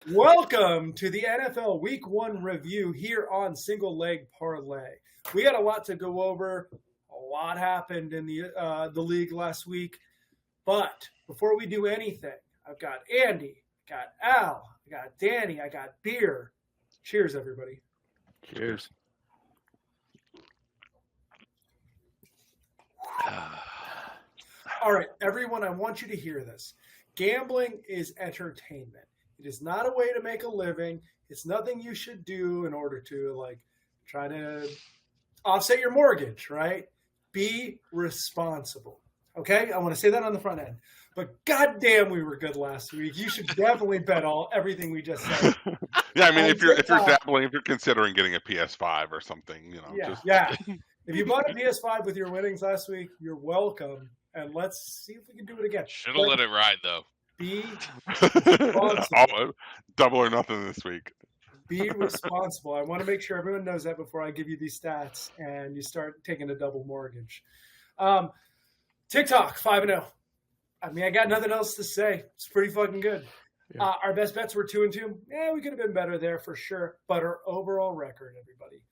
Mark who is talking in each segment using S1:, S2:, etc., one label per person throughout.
S1: Welcome to the NFL Week 1 review here on Single Leg Parlay. We got a lot to go over. A lot happened in the league last week. But before we do anything, I've got Andy, I got Al, I got Danny, I got beer. Cheers, everybody.
S2: Cheers.
S1: All right, everyone, I want you to hear this. Gambling is entertainment. It is not a way to make a living. It's nothing you should do in order to try to offset your mortgage, right? Be responsible. Okay? I want to say that on the front end. But goddamn, we were good last week. You should definitely bet everything we just said.
S2: Yeah, I mean, if you're dabbling, if you're considering getting a PS5 or something,
S1: Yeah. If you bought a PS5 with your winnings last week, you're welcome. And let's see if we can do it again.
S3: Should have let it ride, though.
S1: Be responsible.
S2: Double or nothing this week.
S1: Be responsible. I want to make sure everyone knows that before I give you these stats and you start taking a double mortgage. TikTok 5-0. I mean, I got nothing else to say. It's pretty fucking good. Yeah. Our best bets were 2-2. Yeah, we could have been better there for sure. But our overall record, everybody,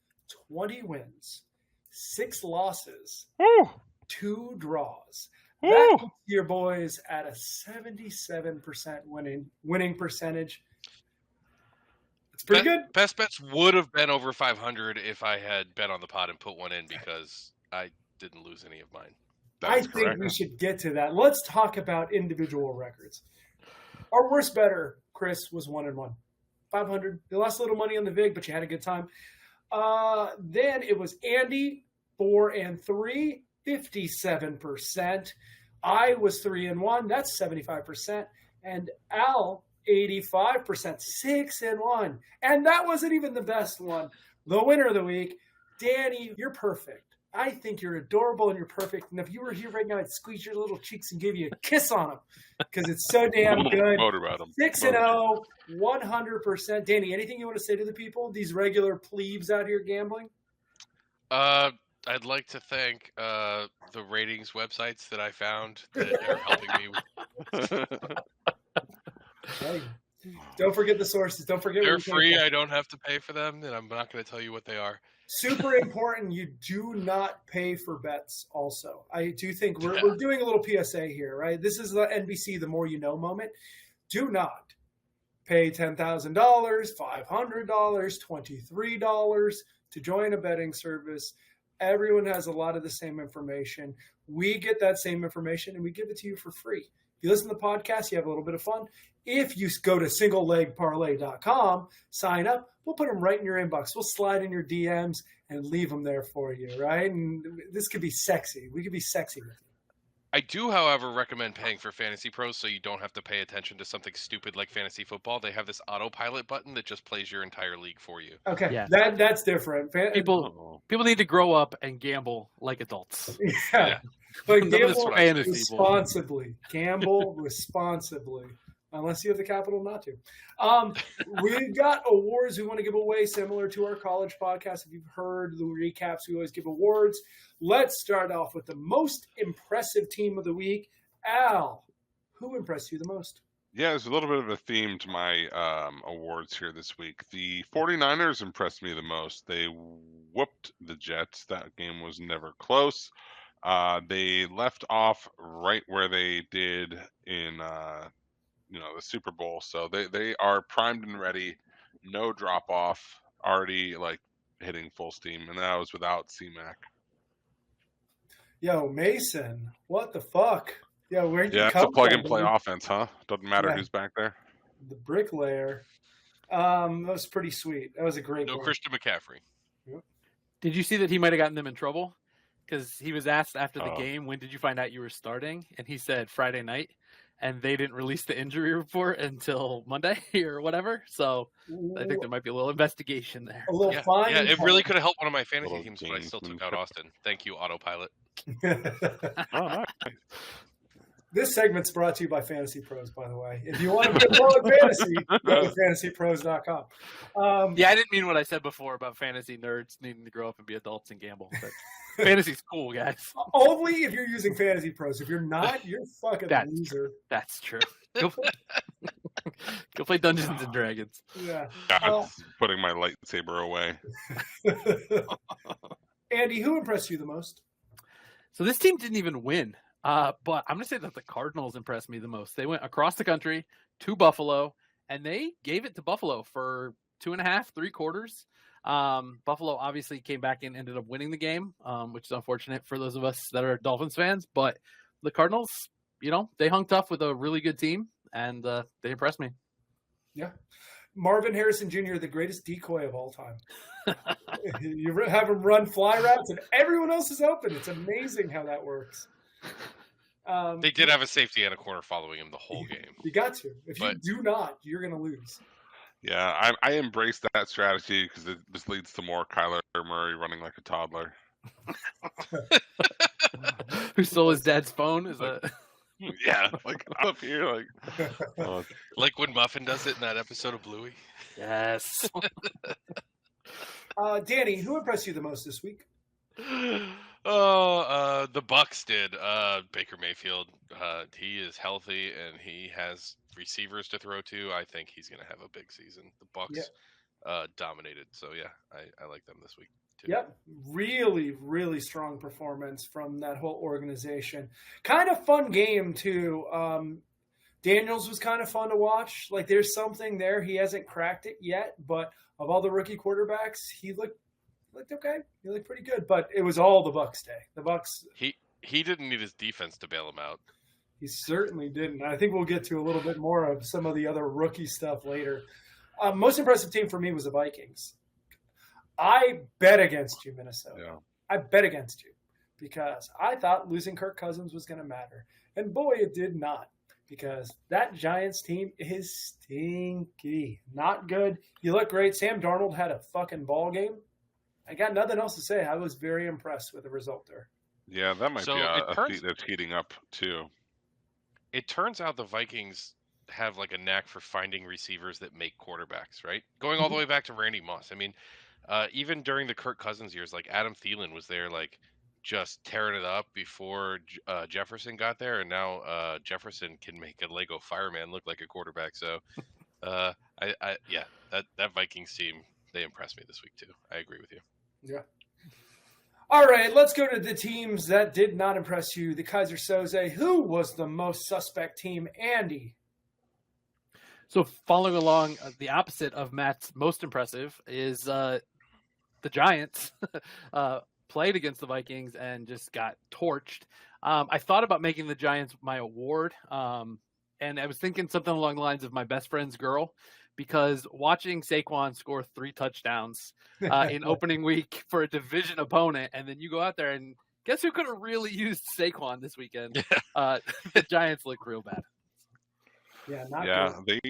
S1: 20 wins, 6 losses, 2 draws. That puts your boys at a 77% winning percentage. It's pretty good.
S3: Best bets would have been over 500 if I had bet on the pot and put one in because I didn't lose any of mine.
S1: I think we should get to that. Let's talk about individual records. Our worst bettor, Chris, was 1-1. 500. You lost a little money on the VIG, but you had a good time. Then it was Andy, 4-3. 57%. I was 3-1. That's 75%. And Al, 85%. 6-1. And that wasn't even the best one. The winner of the week, Danny, you're perfect. I think you're adorable and you're perfect. And if you were here right now, I'd squeeze your little cheeks and give you a kiss on them because it's so damn good. 6-0, 100%. Danny, anything you want to say to the people? These regular plebes out here gambling?
S3: I'd like to thank the ratings websites that I found that are helping me.
S1: Hey, don't forget the sources. Don't forget
S3: they're free. I don't have to pay for them, and I'm not going to tell you what they are.
S1: Super important. You do not pay for bets. Also, I do think we're doing a little PSA here, right? This is the NBC, the more you know moment. Do not pay $10,000, $500, $23 to join a betting service. Everyone has a lot of the same information. We get that same information and we give it to you for free. If you listen to the podcast, you have a little bit of fun. If you go to singlelegparlay.com, sign up, we'll put them right in your inbox. We'll slide in your DMs and leave them there for you, right? And this could be sexy. We could be sexy with you.
S3: I do, however, recommend paying for Fantasy Pros so you don't have to pay attention to something stupid like fantasy football. They have this autopilot button that just plays your entire league for you.
S1: Okay, yeah. That's different.
S4: People need to grow up and gamble like adults.
S1: Yeah. But gamble responsibly. Gamble responsibly. Unless you have the capital not to. We've got awards we want to give away similar to our college podcast. If you've heard the recaps, we always give awards. Let's start off with the most impressive team of the week. Al, who impressed you the most?
S2: Yeah, there's a little bit of a theme to my awards here this week. The 49ers impressed me the most. They whooped the Jets. That game was never close. They left off right where they did in the Super Bowl. So they are primed and ready. No drop off. Already hitting full steam. And that was without C-Mac.
S1: Yo, Mason, what the fuck? Yeah, where'd you come from?
S2: It's a plug-and-play offense, huh? Doesn't matter who's back there.
S1: The bricklayer. That was pretty sweet. That was a great
S3: No Christian McCaffrey.
S1: Yep.
S4: Did you see that he might have gotten them in trouble? Because he was asked after the game, when did you find out you were starting? And he said Friday night. And they didn't release the injury report until Monday or whatever. So I think there might be a little investigation there.
S1: A little fine.
S3: Yeah, it really could have helped one of my fantasy teams, but I still took out Austin. Thank you, Autopilot.
S2: Nice.
S1: This segment's brought to you by Fantasy Pros, by the way. If you want to get more fantasy, go to fantasypros.com.
S4: Yeah, I didn't mean what I said before about fantasy nerds needing to grow up and be adults and gamble. But fantasy's cool, guys.
S1: Only if you're using Fantasy Pros. If you're not, you're fucking loser.
S4: That's true. Go play Dungeons and Dragons.
S1: Yeah.
S2: God, putting my lightsaber away.
S1: Andy, who impressed you the most?
S4: So this team didn't even win, but I'm going to say that the Cardinals impressed me the most. They went across the country to Buffalo, and they gave it to Buffalo for 2.5, 3 quarters. Buffalo obviously came back and ended up winning the game, which is unfortunate for those of us that are Dolphins fans. But the Cardinals, they hung tough with a really good team, and they impressed me.
S1: Yeah. Marvin Harrison Jr., the greatest decoy of all time. You have him run fly routes, and everyone else is open. It's amazing how that works.
S3: They did have a safety and a corner following him the whole game.
S1: You got to. If you do not, you're going to lose.
S2: Yeah, I embrace that strategy because it just leads to more Kyler Murray running like a toddler.
S4: Who stole his dad's phone? Is that...
S2: Yeah, like up here,
S3: like when Muffin does it in that episode of Bluey.
S4: Yes.
S1: Danny, who impressed you the most this week?
S3: The Bucks did. Baker Mayfield, he is healthy and he has receivers to throw to. I think he's going to have a big season. The Bucks dominated. So, yeah, I like them this week, too.
S1: Yep. Really, really strong performance from that whole organization. Kind of fun game, too. Daniels was kind of fun to watch. Like, there's something there. He hasn't cracked it yet, but of all the rookie quarterbacks, he looked okay. He looked pretty good, but it was all the Bucks day. The Bucks.
S3: He didn't need his defense to bail him out.
S1: He certainly didn't. I think we'll get to a little bit more of some of the other rookie stuff later. Most impressive team for me was the Vikings. I bet against you, Minnesota.
S2: Yeah.
S1: I bet against you because I thought losing Kirk Cousins was going to matter. And boy, it did not, because that Giants team is stinky. Not good. You look great. Sam Darnold had a fucking ball game. I got nothing else to say. I was very impressed with the result there.
S2: Yeah, that might be a feat that's heating up too.
S3: It turns out the Vikings have like a knack for finding receivers that make quarterbacks, right? Going all the way back to Randy Moss. I mean, even during the Kirk Cousins years, like Adam Thielen was there, like just tearing it up before Jefferson got there, and now Jefferson can make a Lego fireman look like a quarterback. So, that Vikings team, they impressed me this week too. I agree with you.
S1: Yeah. All right, let's go to the teams that did not impress you. The Kaiser Soze. Who was the most suspect team? Andy.
S4: So following along the opposite of Matt's most impressive is the Giants played against the Vikings and just got torched. I thought about making the Giants my award, and I was thinking something along the lines of my best friend's girl, because watching Saquon score 3 touchdowns in opening week for a division opponent, and then you go out there and guess who could have really used Saquon this weekend? The Giants look real bad.
S1: Yeah,
S2: good.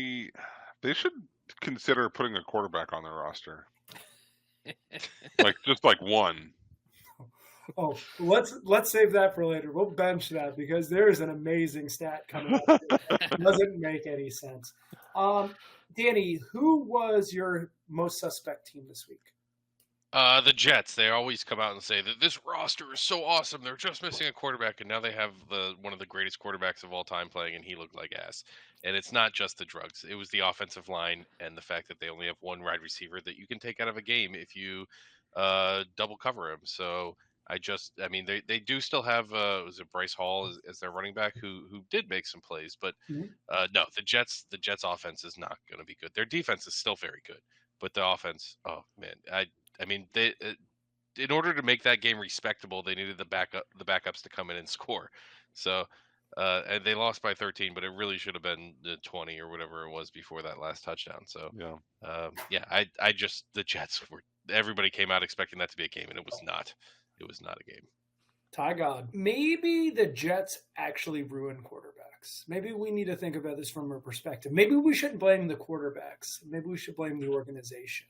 S2: They should consider putting a quarterback on their roster. just like one.
S1: Oh, let's save that for later. We'll bench that because there is an amazing stat coming up. It doesn't make any sense. Danny, who was your most suspect team this week?
S3: The Jets. They always come out and say that this roster is so awesome. They're just missing a quarterback, and now they have one of the greatest quarterbacks of all time playing, and he looked like ass. And it's not just the drugs. It was the offensive line and the fact that they only have one wide receiver that you can take out of a game if you double cover him. So they do still have was it Bryce Hall as their running back who did make some plays, but no, the Jets offense is not going to be good. Their defense is still very good, but the offense, oh man, they in order to make that game respectable, they needed the backups to come in and score. So and they lost by 13, but it really should have been the 20 or whatever it was before that last touchdown. So the Jets were, everybody came out expecting that to be a game, and it was not. It was not a game.
S1: Ty God. Maybe the Jets actually ruin quarterbacks. Maybe we need to think about this from a perspective. Maybe we shouldn't blame the quarterbers. Maybe we should blame the organization.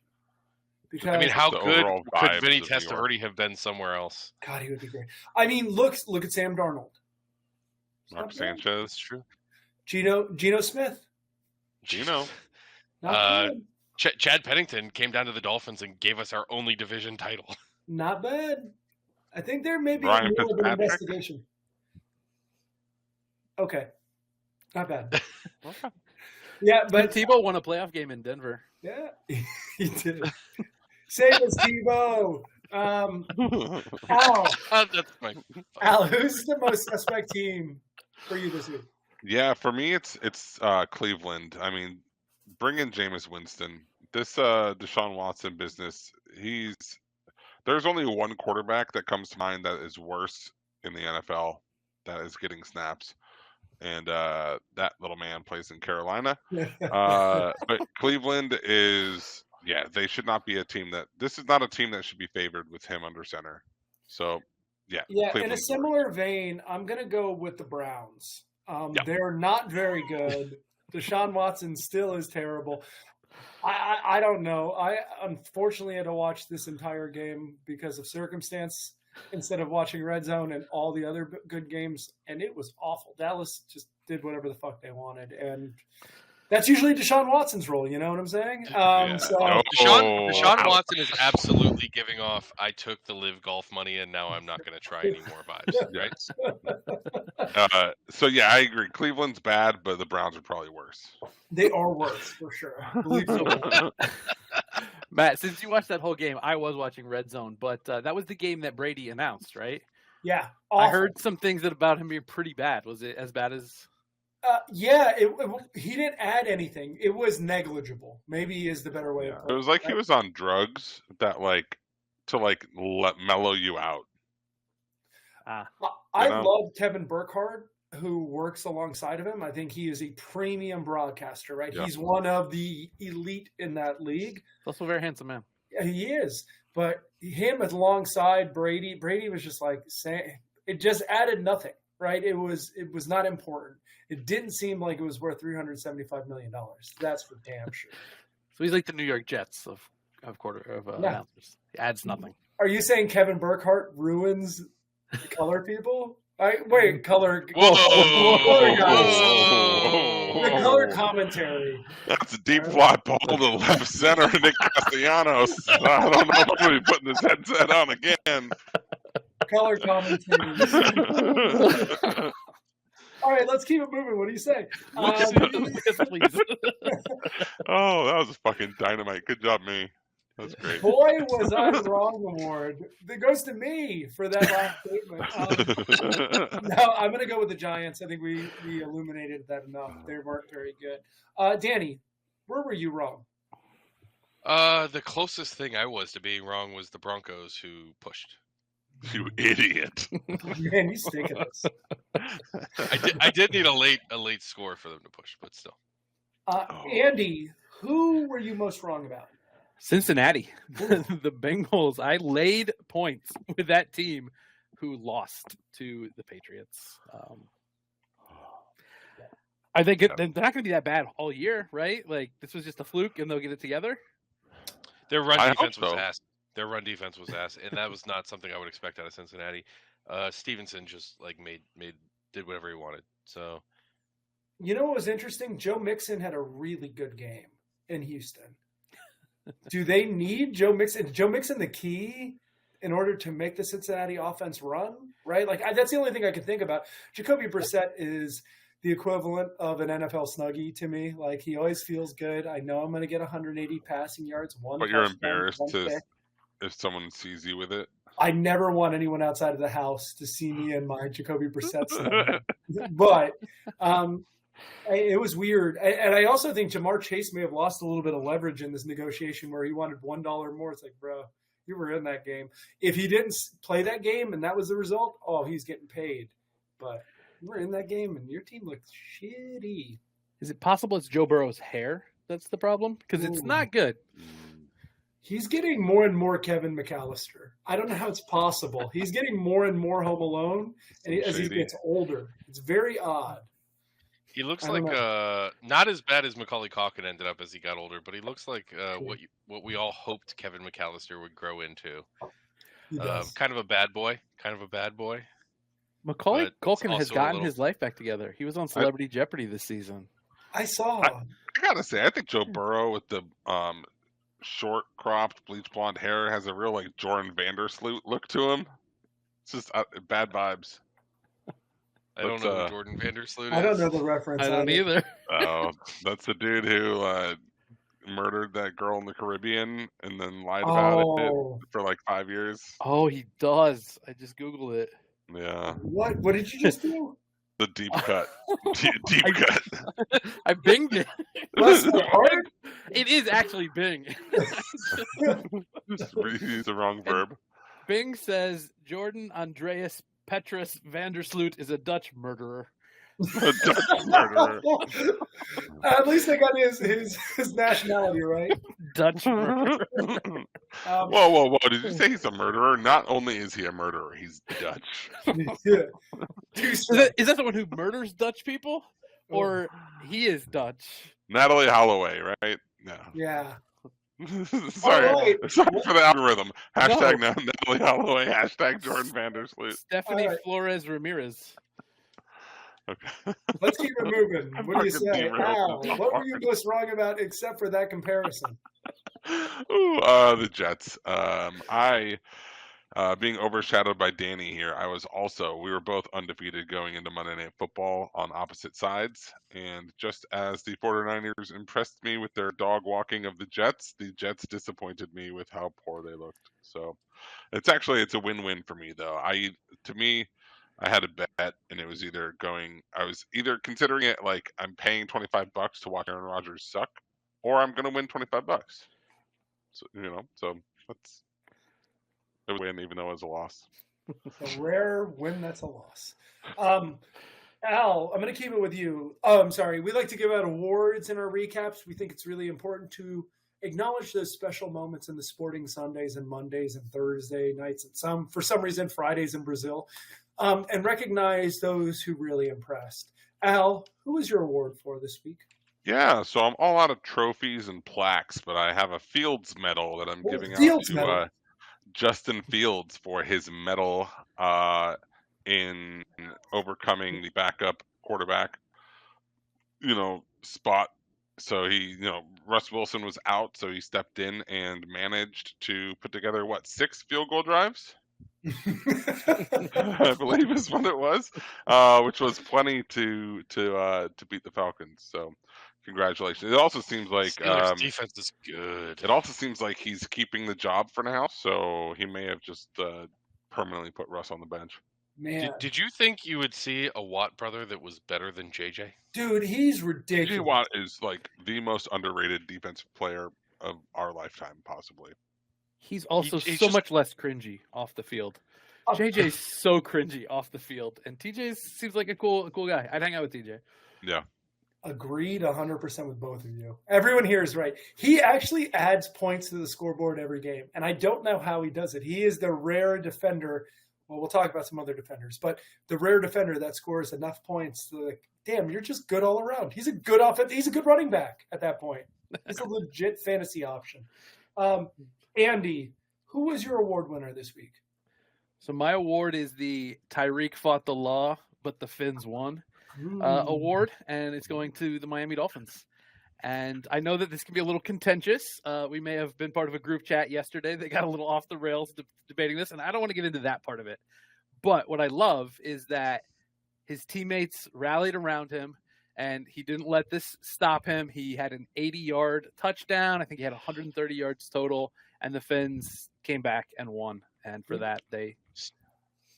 S1: Because
S3: how good could Vinny Testaverde have been somewhere else?
S1: God, he would be great. I mean, look at Sam Darnold.
S2: Mark Sanchez.
S3: True.
S1: Geno Smith.
S2: Geno.
S3: Chad Pennington came down to the Dolphins and gave us our only division title.
S1: Not bad. I think there may be
S2: more
S1: of an investigation. Okay. Not bad. Yeah,
S4: But
S1: but
S4: Tebow won a playoff game in Denver.
S1: yeah, he did. Save us, Tebow. Al,
S3: That's my.
S1: Al, who's the most suspect team for you this week?
S2: Yeah, for me, it's Cleveland. I mean, bring in Jameis Winston. This Deshaun Watson business. There's only one quarterback that comes to mind that is worse in the NFL that is getting snaps, and that little man plays in Carolina. But Cleveland is, yeah, they should not be a team that. This is not a team that should be favored with him under center. So, yeah,
S1: Yeah, in a
S2: Cleveland's the worst.
S1: similar vein, I'm going to go with the Browns.
S2: Yep.
S1: They're not very good. Deshaun Watson still is terrible. I don't know. I unfortunately had to watch this entire game because of circumstance instead of watching Red Zone and all the other good games, and it was awful. Dallas just did whatever the fuck they wanted, and that's usually Deshaun Watson's role. You know what I'm saying? So
S3: Deshaun Watson is absolutely giving off. I took the live golf money, and now I'm not going to try anymore. Vibes, right?
S2: So yeah, I agree. Cleveland's bad, but the Browns are probably worse.
S1: They are worse for sure. Believe me.
S4: Matt, since you watched that whole game, I was watching Red Zone, but that was the game that Brady announced, right?
S1: Yeah,
S4: I
S1: awful.
S4: heard some things about him being pretty bad. Was it as bad as?
S1: Yeah, he didn't add anything. It was negligible. Maybe is the better way.
S2: It was like he was on drugs that mellow you out.
S1: I love Kevin Burkhardt, who works alongside of him. I think he is a premium broadcaster, right?
S2: Yeah.
S1: He's one of the elite in that league.
S4: He's also a very handsome man.
S1: Yeah, he is. But him alongside Brady was just like saying it just added nothing, right? It was not important. It didn't seem like it was worth $375 million. That's for damn sure.
S4: So he's like the New York Jets of announcers. He adds nothing.
S1: Are you saying Kevin Burkhardt ruins the color people? Color.
S2: Whoa.
S1: The color commentary.
S2: That's a deep fly ball to the left center, Nick Castellanos. I don't know if I'm going to be putting his headset on again.
S1: Color commentary. All right, let's keep it moving. What do you say?
S4: Yes, please.
S2: Oh, that was a fucking dynamite. Good job, me. That's great.
S1: Boy, was I wrong award. That goes to me for that last statement. No, I'm going to go with the Giants. I think we illuminated that enough. They weren't very good. Danny, where were you wrong?
S3: The closest thing I was to being wrong was the Broncos, who pushed.
S2: You idiot.
S1: Man, you stink at this.
S3: I did need a late score for them to push, but still.
S1: Andy, who were you most wrong about?
S4: Cincinnati. The Bengals. I laid points with that team who lost to the Patriots. I think they're not going to be that bad all year, right? Like, this was just a fluke and they'll get it together.
S3: Their run defense was ass. Their run defense was ass, and that was not something I would expect out of Cincinnati. Stevenson just did whatever he wanted. So,
S1: you know what was interesting? Joe Mixon had a really good game in Houston. Do they need Joe Mixon? Is Joe Mixon the key in order to make the Cincinnati offense run? Right? Like that's the only thing I can think about. Jacoby Brissett is the equivalent of an NFL Snuggie to me. Like he always feels good. I know I'm going to get 180 passing yards.
S2: But you're embarrassed if someone sees you with it.
S1: I never want anyone outside of the house to see me in my Jacoby Brissett Snuggie. But it was weird. And I also think Jamar Chase may have lost a little bit of leverage in this negotiation where he wanted $1 more. It's like, bro, you were in that game. If he didn't play that game and that was the result, he's getting paid. But you were in that game and your team looked shitty.
S4: Is it possible it's Joe Burrow's hair that's the problem? Because it's not good.
S1: He's getting more and more Kevin McAllister. I don't know how it's possible. He's getting more and more Home Alone as he gets older. It's very odd.
S3: He looks like not as bad as Macaulay Culkin ended up as he got older, but he looks like what we all hoped Kevin McAllister would grow into. Kind of a bad boy.
S4: Macaulay Culkin has gotten his life back together. He was on Celebrity Jeopardy this season.
S1: I saw.
S2: I gotta say, I think Joe Burrow with the short cropped bleach blonde hair has a real like Jordan Vandersloot look to him. It's just bad vibes.
S3: I don't know who Jordan Vandersloot is.
S1: I don't know the reference.
S4: I don't either.
S2: Oh, that's the dude who murdered that girl in the Caribbean and then lied about it for like 5 years.
S4: Oh, he does. I just Googled it.
S2: Yeah.
S1: What did you just do?
S2: The deep cut. Deep cut.
S4: I binged it.
S1: Bless my heart.
S4: It is actually Bing.
S2: Just use the wrong verb.
S4: Bing says Jordan Andreas Petrus Vandersloot is a Dutch murderer.
S2: A Dutch murderer.
S1: At least I got his nationality right.
S4: Dutch murderer.
S2: Whoa. Did you say he's a murderer? Not only is he a murderer, he's Dutch.
S1: Yeah.
S4: Is that someone who murders Dutch people? Or he is Dutch?
S2: Natalie Holloway, right? No.
S1: Yeah.
S2: Sorry for the algorithm. Hashtag Natalie Holloway. Hashtag Jordan Vandersloot.
S4: Stephanie Flores Ramirez.
S2: Okay.
S1: Let's keep it moving. What do you say? Al, what were you most wrong about except for that comparison?
S2: Ooh, the Jets. Being overshadowed by Danny here, we were both undefeated going into Monday Night Football on opposite sides. And just as the 49ers impressed me with their dog walking of the Jets disappointed me with how poor they looked. So it's a win-win for me, though. I had a bet, and it was I was either considering it like I'm paying $25 to watch Aaron Rodgers suck, or I'm going to win $25. So, that's a win, even though it was a loss.
S1: It's a rare win that's a loss. Al, I'm going to keep it with you. I'm sorry. We like to give out awards in our recaps. We think it's really important to acknowledge those special moments in the sporting Sundays and Mondays and Thursday nights and for some reason, Fridays in Brazil. And recognize those who really impressed. Al, who was your award for this week?
S2: Yeah, so I'm all out of trophies and plaques, but I have a Fields medal that I'm giving out to Justin Fields for his medal in overcoming the backup quarterback, spot. So Russ Wilson was out, so he stepped in and managed to put together 6 field goal drives? I believe is what it was, which was plenty to beat the Falcons. So, congratulations! It also seems like
S3: defense is good.
S2: It also seems like he's keeping the job for now, so he may have just permanently put Russ on the bench.
S1: Man,
S3: did you think you would see a Watt brother that was better than JJ?
S1: Dude, he's ridiculous.
S2: JJ Watt is like the most underrated defensive player of our lifetime, possibly.
S4: He's also much less cringy off the field. JJ's so cringy off the field, and TJ seems like a cool guy. I'd hang out with TJ.
S2: Yeah.
S1: Agreed 100% with both of you. Everyone here is right. He actually adds points to the scoreboard every game, and I don't know how he does it. He is the rare defender. Well, we'll talk about some other defenders, but the rare defender that scores enough points to damn, you're just good all around. He's a good He's a good running back at that point. He's a legit fantasy option. Andy, who was your award winner this week?
S4: So my award is the Tyreek fought the law, but the Finns won award, and it's going to the Miami Dolphins. And I know that this can be a little contentious. We may have been part of a group chat yesterday that got a little off the rails debating this, and I don't want to get into that part of it. But what I love is that his teammates rallied around him, and he didn't let this stop him. He had an 80-yard touchdown. I think he had 130 yards total, and the Finns came back and won. And for that, they...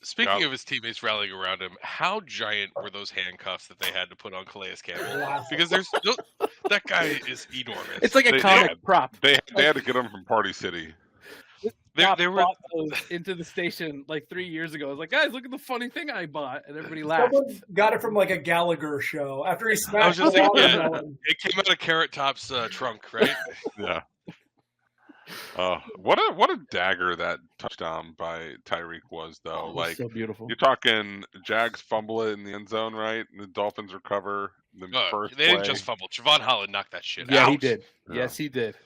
S3: Speaking of his teammates rallying around him, how giant were those handcuffs that they had to put on Calais Campbell? Because that guy is enormous.
S4: It's like a comic prop.
S2: They had to get him from Party City.
S4: They were into the station like 3 years ago. I was like, guys, look at the funny thing I bought, and everybody laughed.
S1: Someone got it from like a Gallagher show after he smashed.
S3: I was just thinking, it came out of Carrot Top's trunk, right?
S2: Yeah. What a dagger that touchdown by Tyreek was, though.
S4: Like, so beautiful.
S2: You're talking Jags fumble it in the end zone, right? And the Dolphins recover the first play.
S3: They didn't just fumble. Javon Holland knocked that shit out.
S4: Yeah, he did. Yeah. Yes, he did.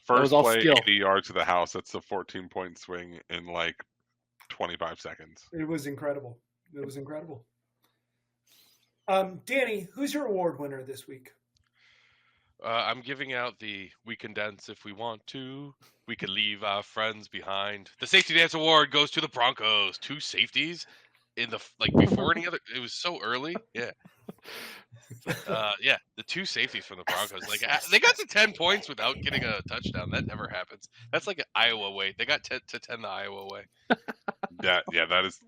S2: First play, 80 yards to the house. That's a 14-point swing in like 25 seconds.
S1: It was incredible. Danny, who's your award winner this week?
S3: I'm giving out the We Can Dance If We Want To. We Can Leave Our Friends Behind. The Safety Dance Award goes to the Broncos. 2 safeties in the before any other. It was so early. Yeah. Yeah, the 2 safeties from the Broncos. They got to 10 points without getting a touchdown. That never happens. That's like an Iowa way. They got 10 the Iowa way.
S2: That is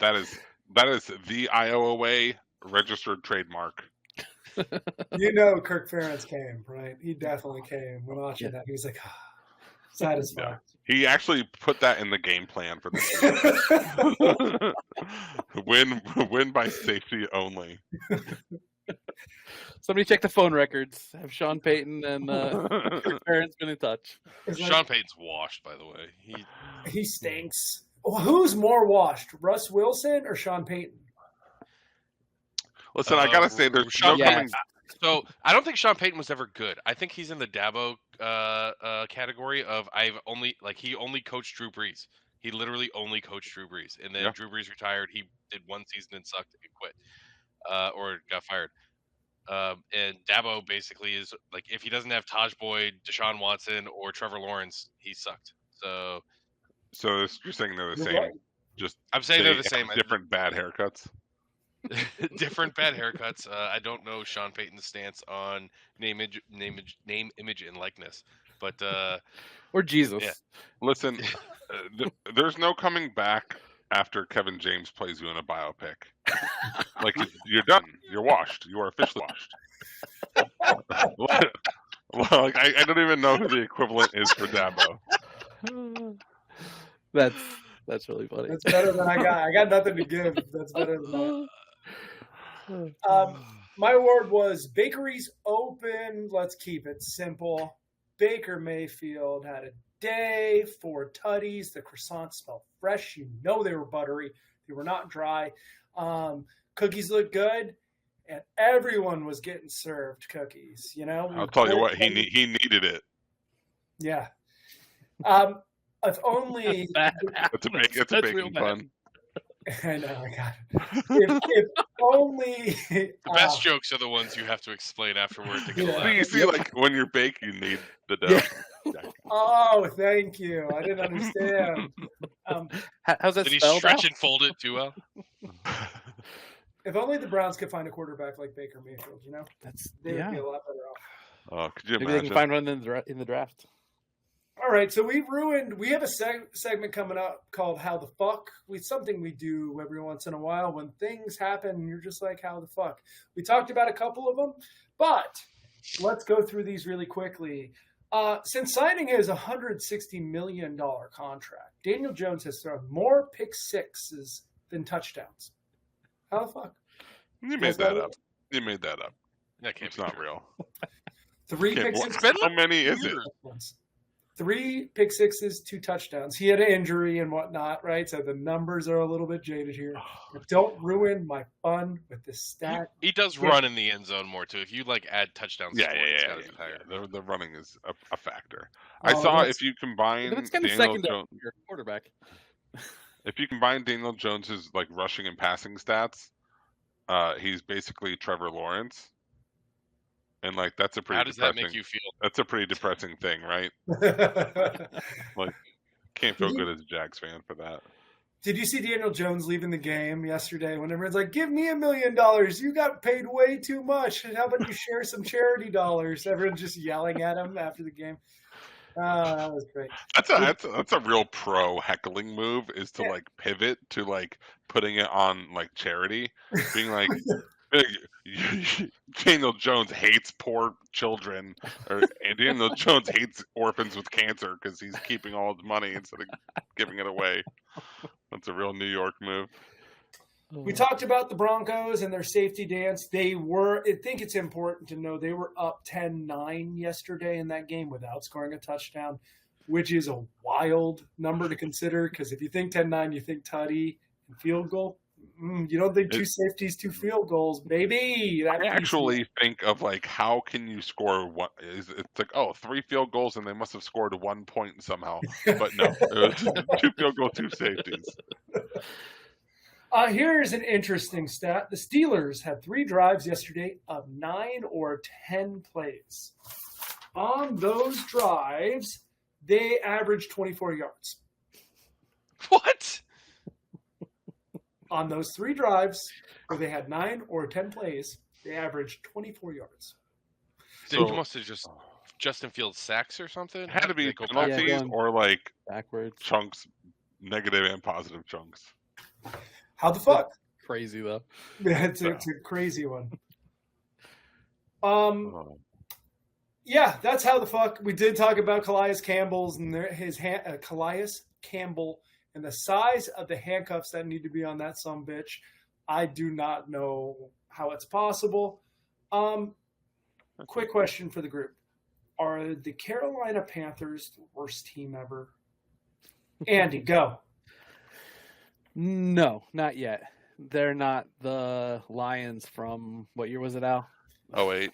S2: the Iowa way registered trademark.
S1: Kirk Ferentz came, right? He definitely came when watching that. He was like, satisfied.
S2: Yeah. He actually put that in the game plan for this game. Win by safety only.
S4: Somebody check the phone records. Have Sean Payton and Kirk Ferentz been in touch?
S3: Sean Payton's washed, by the way.
S1: He stinks. Well, who's more washed, Russ Wilson or Sean Payton?
S2: Listen, I gotta say, there's
S3: Sean
S2: no
S3: Payton.
S2: coming.
S3: So I don't think Sean Payton was ever good. I think he's in the Dabo category of he only coached Drew Brees. He literally only coached Drew Brees, and then Drew Brees retired. He did 1 season and sucked and quit, or got fired. And Dabo basically is like, if he doesn't have Taj Boyd, Deshaun Watson, or Trevor Lawrence, he sucked. So
S2: you're saying they're the same?
S1: Right.
S2: Just
S3: I'm saying they're the same.
S2: Different bad haircuts.
S3: Different bad haircuts. I don't know Sean Payton's stance on name, image, and likeness, but
S4: or Jesus.
S3: Yeah.
S2: Listen, there's no coming back after Kevin James plays you in a biopic. Like, you're done. You're washed. You are officially washed. Well, I don't even know who the equivalent is for Dabo.
S4: That's really funny.
S1: That's better than I got. I got nothing to give. That's better than that. My award was Bakeries Open. Let's keep it simple. Baker Mayfield had a day, 4 tutties. The croissants smelled fresh. They were buttery. They were not dry. Cookies looked good, and everyone was getting served cookies.
S2: I'll tell you what, he needed it.
S1: Yeah. If only
S2: it's a baking pun.
S1: I know, I got it. If only
S3: the best jokes are the ones you have to explain afterward to get a laugh.
S2: You see, like, when you're baked, you need the dough.
S1: Yeah. Oh, thank you. I didn't understand.
S4: How's that
S3: Did he
S4: spelled
S3: stretch
S4: out?
S3: and fold it too well?
S1: If only the Browns could find a quarterback like Baker Mayfield, they would be a lot better off.
S2: Oh, could you
S4: Maybe
S2: imagine?
S4: they can find one in the draft.
S1: All right, so we have a segment coming up called How the Fuck. Something we do every once in a while when things happen and you're just like, how the fuck? We talked about a couple of them, but let's go through these really quickly. Since signing his $160 million contract, Daniel Jones has thrown more pick sixes than touchdowns. How the fuck?
S2: You made that up. You made that up.
S3: That can't
S2: It's
S3: be
S2: not
S3: true.
S2: real.
S1: 3 pick sixes.
S2: How many is it?
S1: 3 pick sixes, 2 touchdowns. He had an injury and whatnot, right? So the numbers are a little bit jaded here. But don't ruin my fun with this stat.
S3: He does run in the end zone more too. If you add touchdowns,
S2: Yeah. The running is a factor. I saw if you combine
S4: That's kind of
S2: Daniel
S4: second to
S2: Jones,
S4: your quarterback.
S2: if you combine Daniel Jones's rushing and passing stats, he's basically Trevor Lawrence. And that's a pretty.
S3: How does that make you feel?
S2: That's a pretty depressing thing, right? Can't feel good as a Jags fan for that.
S1: Did you see Daniel Jones leaving the game yesterday when everyone's like, give me $1 million. You got paid way too much. And how about you share some charity dollars? Everyone's just yelling at him after the game. That was great.
S2: That's a real pro heckling move, is to pivot to putting it on charity, being like, Daniel Jones hates poor children, and Daniel Jones hates orphans with cancer because he's keeping all his money instead of giving it away. That's a real New York move.
S1: We talked about the Broncos and their safety dance. I think it's important to know they were up 10-9 yesterday in that game without scoring a touchdown, which is a wild number to consider because if you think 10-9, you think tutty and field goal. You don't think 2 safeties, 2 field goals, baby.
S2: I actually think of how can you score one? It's 3 field goals and they must have scored 1 point somehow. But no, it was 2 field goals, 2 safeties.
S1: Here's an interesting stat. The Steelers had 3 drives yesterday of 9 or 10 plays. On those drives, they averaged 24 yards.
S3: What?
S1: On those 3 drives where they had 9 or 10 plays, they averaged 24 yards.
S3: They must have just Justin Fields sacks or something.
S2: Had to be
S3: go
S2: penalties
S4: going
S2: or like
S4: backwards.
S2: chunks, negative and positive chunks.
S1: How the fuck?
S4: Crazy though.
S1: It's a crazy one.
S2: Oh.
S1: Yeah, that's how the fuck. We did talk about Calais Campbell and Calais Campbell and the size of the handcuffs that need to be on that sumbitch. I do not know how it's possible. Quick question for the group. Are the Carolina Panthers the worst team ever? Andy, go.
S4: No, not yet. They're not the Lions from what year was it, Al?
S2: 08.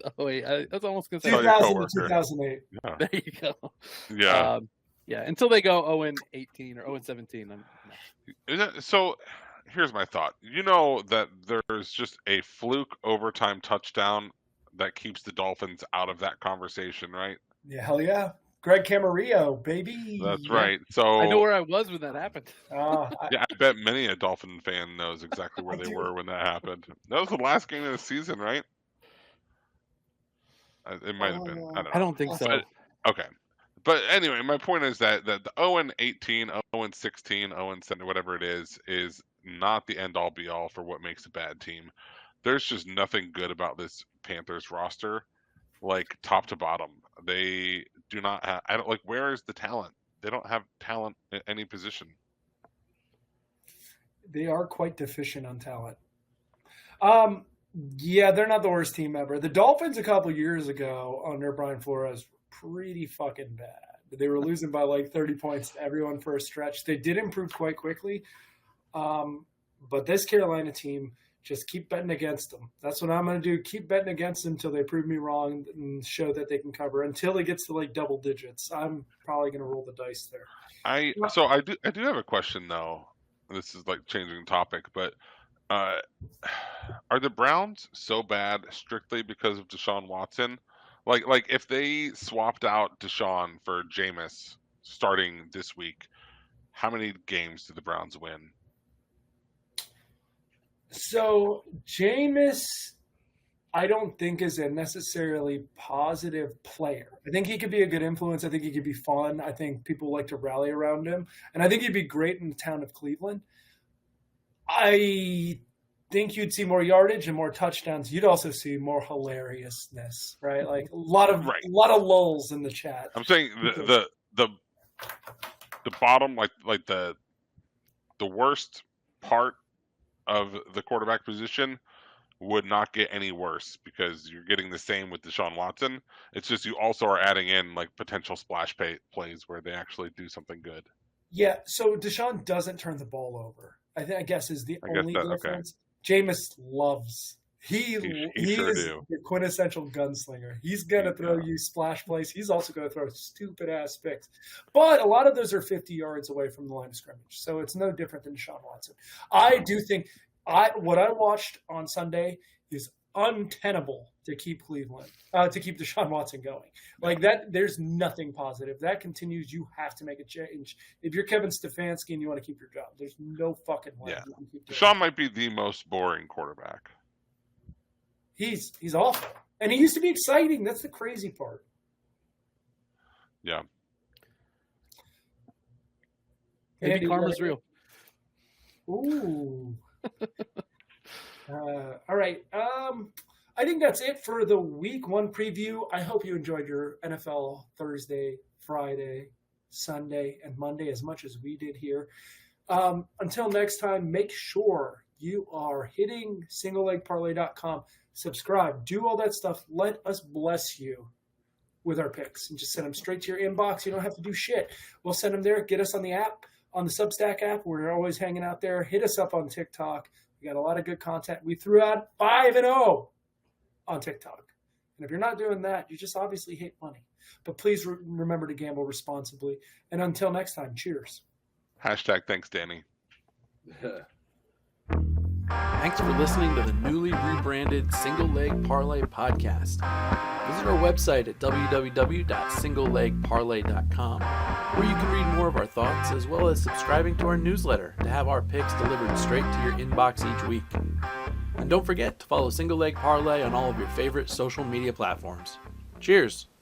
S4: Oh wait, I was almost gonna say
S1: 2000 to 2008.
S2: Yeah.
S4: There you go.
S2: Yeah.
S4: Yeah, until they go 0-18 or 0-17.
S2: So here's my thought. You know that there's just a fluke overtime touchdown that keeps the Dolphins out of that conversation, right?
S1: Yeah, hell yeah. Greg Camarillo, baby.
S2: That's right. So
S4: I know where I was when that happened.
S2: yeah, I bet many a Dolphin fan knows exactly where they were when that happened. That was the last game of the season, right? It might have been. I don't know.
S4: think so.
S2: But, okay. But anyway, my point is that the 0-18, 0-16, 0-7, whatever it is not the end all be all for what makes a bad team. There's just nothing good about this Panthers roster, like top to bottom. They do not have. I don't like. Where is the talent? They don't have talent at any position.
S1: They are quite deficient on talent. Yeah, they're not the worst team ever. The Dolphins a couple years ago under Brian Flores pretty fucking bad. They were losing by like 30 points to everyone for a stretch. They did improve quite quickly. But this Carolina team, just keep betting against them. That's what I'm going to do. Keep betting against them until they prove me wrong and show that they can cover. Until it gets to like double digits, I'm probably going to roll the dice there.
S2: I do have a question though. This is like changing topic, but are the Browns so bad strictly because of Deshaun Watson? Like if they swapped out Deshaun for Jameis starting this week, how many games do the Browns win?
S1: So Jameis, I don't think is a necessarily positive player. I think he could be a good influence. I think he could be fun. I think people like to rally around him. And I think he'd be great in the town of Cleveland. I think you'd see more yardage and more touchdowns. You'd also see more hilariousness, right? Like a lot of lulls in the chat.
S2: I'm saying the bottom, like the worst part of the quarterback position would not get any worse because you're getting the same with Deshaun Watson. It's just you also are adding in like potential splash plays where they actually do something good.
S1: Yeah, so Deshaun doesn't turn the ball over. I guess is the only difference. Okay. Jameis loves. He
S2: sure
S1: is
S2: do.
S1: the quintessential gunslinger. He's going to throw you splash plays. He's also going to throw stupid-ass picks. But a lot of those are 50 yards away from the line of scrimmage. So it's no different than Deshaun Watson. I do think what I watched on Sunday is untenable to keep Deshaun Watson going. Like that, there's nothing positive. That continues, you have to make a change. If you're Kevin Stefanski and you want to keep your job, there's no fucking way.
S2: Yeah. Deshaun might be the most boring quarterback.
S1: He's awful. And he used to be exciting. That's the crazy part.
S2: Yeah.
S4: Maybe karma's real.
S1: Ooh. All right. I think that's it for the week one preview. I hope you enjoyed your NFL Thursday, Friday, Sunday, and Monday as much as we did here. Until next time, make sure you are hitting singlelegparlay.com. Subscribe. Do all that stuff. Let us bless you with our picks and just send them straight to your inbox. You don't have to do shit. We'll send them there. Get us on the app, on the Substack app. We're always hanging out there. Hit us up on TikTok. We got a lot of good content. We threw out 5-0 on TikTok. And if you're not doing that, you just obviously hate money. But please remember to gamble responsibly. And until next time, cheers.
S2: #thanks, Danny.
S4: Thanks for listening to the newly rebranded Single Leg Parlay podcast.
S5: visit our website at www.singlelegparlay.com, where you can read more of our thoughts as well as subscribing to our newsletter to have our picks delivered straight to your inbox each week. And don't forget to follow Single Leg Parlay on all of your favorite social media platforms. Cheers!